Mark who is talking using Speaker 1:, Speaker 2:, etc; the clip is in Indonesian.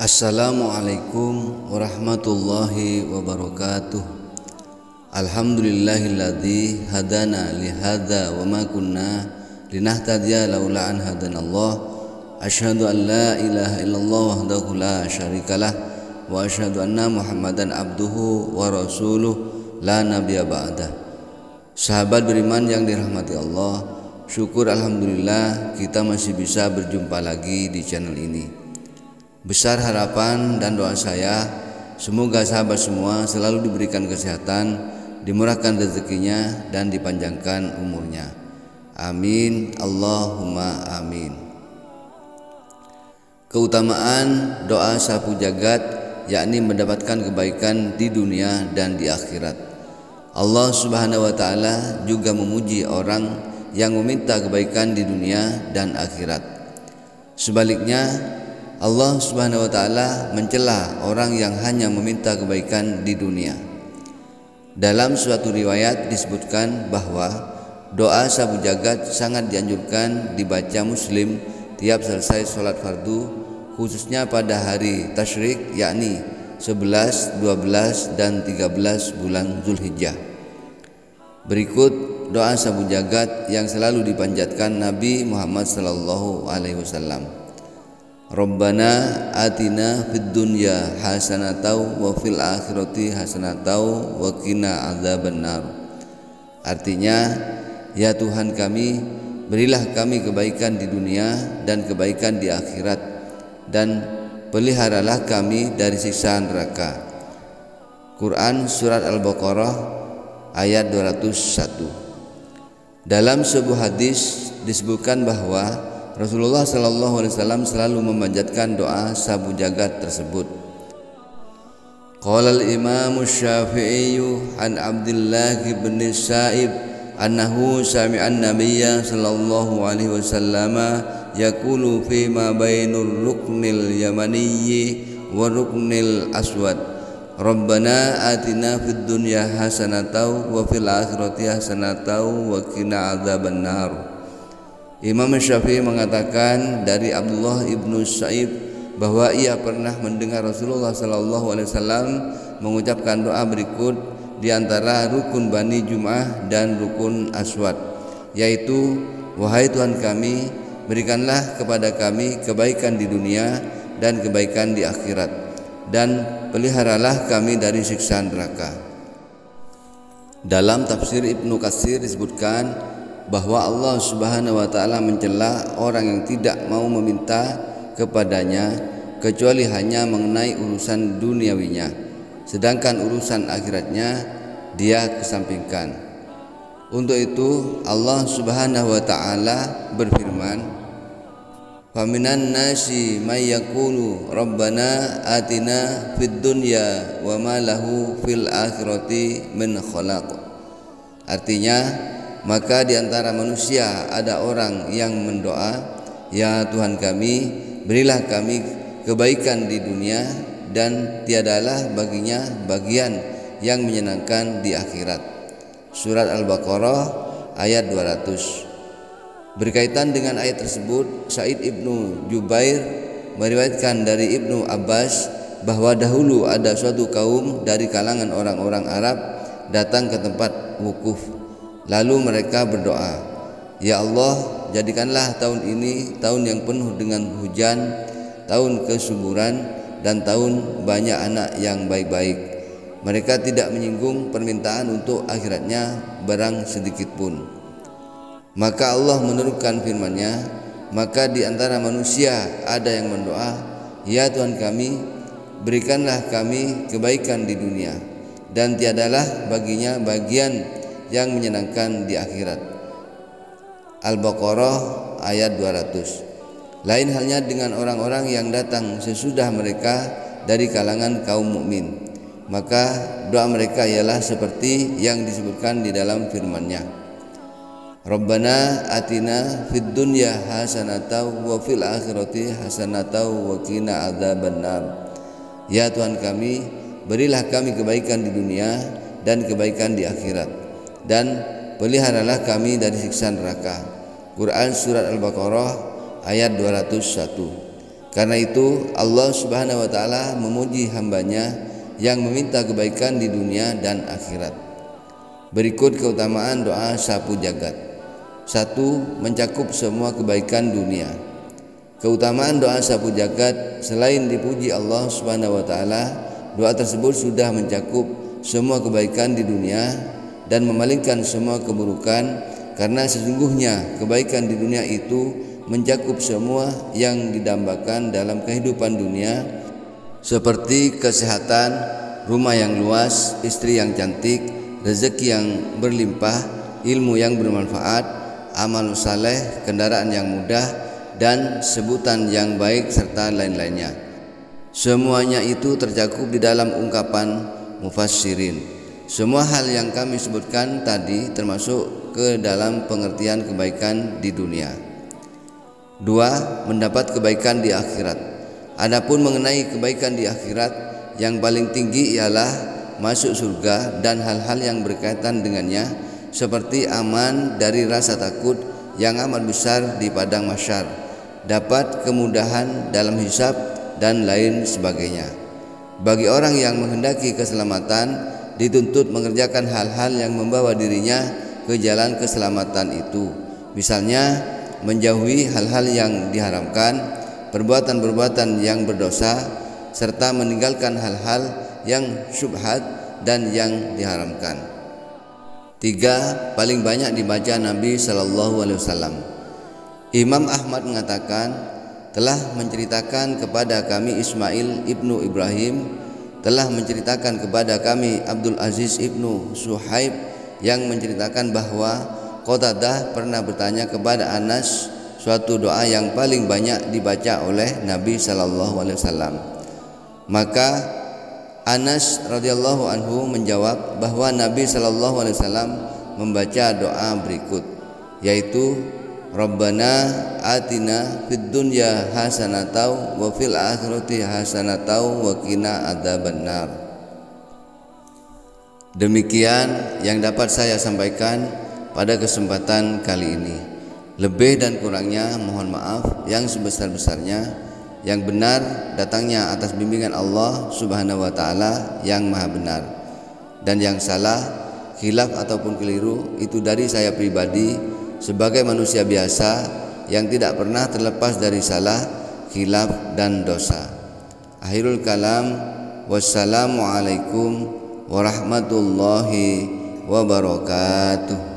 Speaker 1: Assalamualaikum warahmatullahi wabarakatuh. Alhamdulillahilladzi hadana li hadza wa ma kunna linahtadiya laula an hadanallah. Asyhadu an la ilaha illallah wahdahu la syarikalah wa asyhadu anna Muhammadan abduhu wa rasuluh la nabiyya ba'dah. Sahabat beriman yang dirahmati Allah, syukur alhamdulillah kita masih bisa berjumpa lagi di channel ini. Besar harapan dan doa saya, semoga sahabat semua selalu diberikan kesehatan, dimurahkan rezekinya, dan dipanjangkan umurnya. Amin, Allahumma amin. Keutamaan doa sapu jagat, yakni mendapatkan kebaikan di dunia dan di akhirat. Allah Subhanahu wa Ta'ala juga memuji orang yang meminta kebaikan di dunia dan akhirat. Sebaliknya, Allah Subhanahu wa Ta'ala mencela orang yang hanya meminta kebaikan di dunia. Dalam suatu riwayat disebutkan bahwa doa sapu jagat sangat dianjurkan dibaca muslim tiap selesai sholat fardu, khususnya pada hari tasyrik, yakni 11, 12, dan 13 bulan Zulhijjah. Berikut doa sapu jagat yang selalu dipanjatkan Nabi Muhammad SAW. Rabbana atina fid dunya hasanatan wa fil akhirati hasanatan wa qina adzabannar. Artinya, ya Tuhan kami, berilah kami kebaikan di dunia dan kebaikan di akhirat, dan peliharalah kami dari siksa neraka. Quran surat Al-Baqarah ayat 201. Dalam sebuah hadis disebutkan bahwa Rasulullah SAW selalu memanjatkan doa sapu jagat tersebut. Qala al-Imam Syafi'i an Abdullah bin Sa'ib annahu sami'a an-nabiyya sallallahu alaihi wasallam yaqulu fi ma bainur ruknil yamaniyyi wa ruknil aswad, Rabbana atina fid dunya hasanatan wa fil akhirati hasanatan wa qina adzabannar. Imam Syafi'i mengatakan dari Abdullah ibnu Sa'ib bahwa ia pernah mendengar Rasulullah SAW mengucapkan doa berikut di antara rukun Bani Jum'ah dan rukun Aswad, yaitu, wahai Tuhan kami, berikanlah kepada kami kebaikan di dunia dan kebaikan di akhirat, dan peliharalah kami dari siksa neraka. Dalam tafsir Ibnu Katsir disebutkan bahwa Allah Subhanahu wa Ta'ala mencela orang yang tidak mau meminta kepadanya kecuali hanya mengenai urusan duniawinya, sedangkan urusan akhiratnya dia kesampingkan. Untuk itu Allah Subhanahu wa Ta'ala berfirman, "Faminan nasi may yaqulu Rabbana atina fid dunya wa ma lahu fil akhirati min khalaq." Artinya, maka di antara manusia ada orang yang mendoa, ya Tuhan kami, berilah kami kebaikan di dunia dan tiadalah baginya bagian yang menyenangkan di akhirat. Surat Al-Baqarah ayat 200. Berkaitan dengan ayat tersebut, Sa'id ibnu Jubair meriwayatkan dari Ibnu Abbas bahwa dahulu ada suatu kaum dari kalangan orang-orang Arab datang ke tempat wukuf. Lalu mereka berdoa, ya Allah, jadikanlah tahun ini tahun yang penuh dengan hujan, tahun kesuburan, dan tahun banyak anak yang baik-baik. Mereka tidak menyinggung permintaan untuk akhiratnya barang sedikit pun. Maka Allah menurunkan firman-Nya, maka di antara manusia ada yang mendoa, ya Tuhan kami, berikanlah kami kebaikan di dunia, dan tiadalah baginya bagian yang menyenangkan di akhirat. Al-Baqarah ayat 200. Lain halnya dengan orang-orang yang datang sesudah mereka dari kalangan kaum mukmin, maka doa mereka ialah seperti yang disebutkan di dalam firman-Nya, Rabbana atina fid dunya hasanatan wa fil akhirati hasanatan wa qina adzabannar. Ya Tuhan kami, berilah kami kebaikan di dunia dan kebaikan di akhirat, dan peliharalah kami dari siksa neraka. Quran surat Al-Baqarah ayat 201. Karena itu Allah Subhanahu wa taala memuji hambanya yang meminta kebaikan di dunia dan akhirat. Berikut keutamaan doa sapu jagat. 1. Mencakup semua kebaikan dunia. Keutamaan doa sapu jagat, selain dipuji Allah Subhanahu wa taala, doa tersebut sudah mencakup semua kebaikan di dunia dan memalingkan semua keburukan, karena sesungguhnya kebaikan di dunia itu mencakup semua yang didambakan dalam kehidupan dunia, seperti kesehatan, rumah yang luas, istri yang cantik, rezeki yang berlimpah, ilmu yang bermanfaat, amal saleh, kendaraan yang mudah, dan sebutan yang baik serta lain-lainnya. Semuanya itu tercakup di dalam ungkapan mufassirin. Semua hal yang kami sebutkan tadi termasuk ke dalam pengertian kebaikan di dunia. 2. Mendapat kebaikan di akhirat. Adapun mengenai kebaikan di akhirat, yang paling tinggi ialah masuk surga dan hal-hal yang berkaitan dengannya, seperti aman dari rasa takut yang amat besar di padang mahsyar, dapat kemudahan dalam hisab dan lain sebagainya. Bagi orang yang menghendaki keselamatan, dituntut mengerjakan hal-hal yang membawa dirinya ke jalan keselamatan itu. Misalnya menjauhi hal-hal yang diharamkan, perbuatan-perbuatan yang berdosa, serta meninggalkan hal-hal yang syubhat dan yang diharamkan. 3. Paling banyak dibaca Nabi SAW. Imam Ahmad mengatakan, telah menceritakan kepada kami Ismail ibnu Ibrahim, telah menceritakan kepada kami Abdul Aziz ibnu Suhaib, yang menceritakan bahwa Qatadah pernah bertanya kepada Anas suatu doa yang paling banyak dibaca oleh Nabi SAW. Maka Anas radhiyallahu anhu menjawab bahwa Nabi SAW membaca doa berikut, yaitu Rabbana atina fid dunya hasanatan wa fil akhirati hasanatan wa qina adzabannar. Demikian yang dapat saya sampaikan pada kesempatan kali ini. Lebih dan kurangnya mohon maaf yang sebesar-besarnya. Yang benar datangnya atas bimbingan Allah Subhanahu wa taala yang Maha benar, dan yang salah, khilaf ataupun keliru itu dari saya pribadi sebagai manusia biasa yang tidak pernah terlepas dari salah, khilaf dan dosa. Akhirul kalam, wassalamualaikum warahmatullahi wabarakatuh.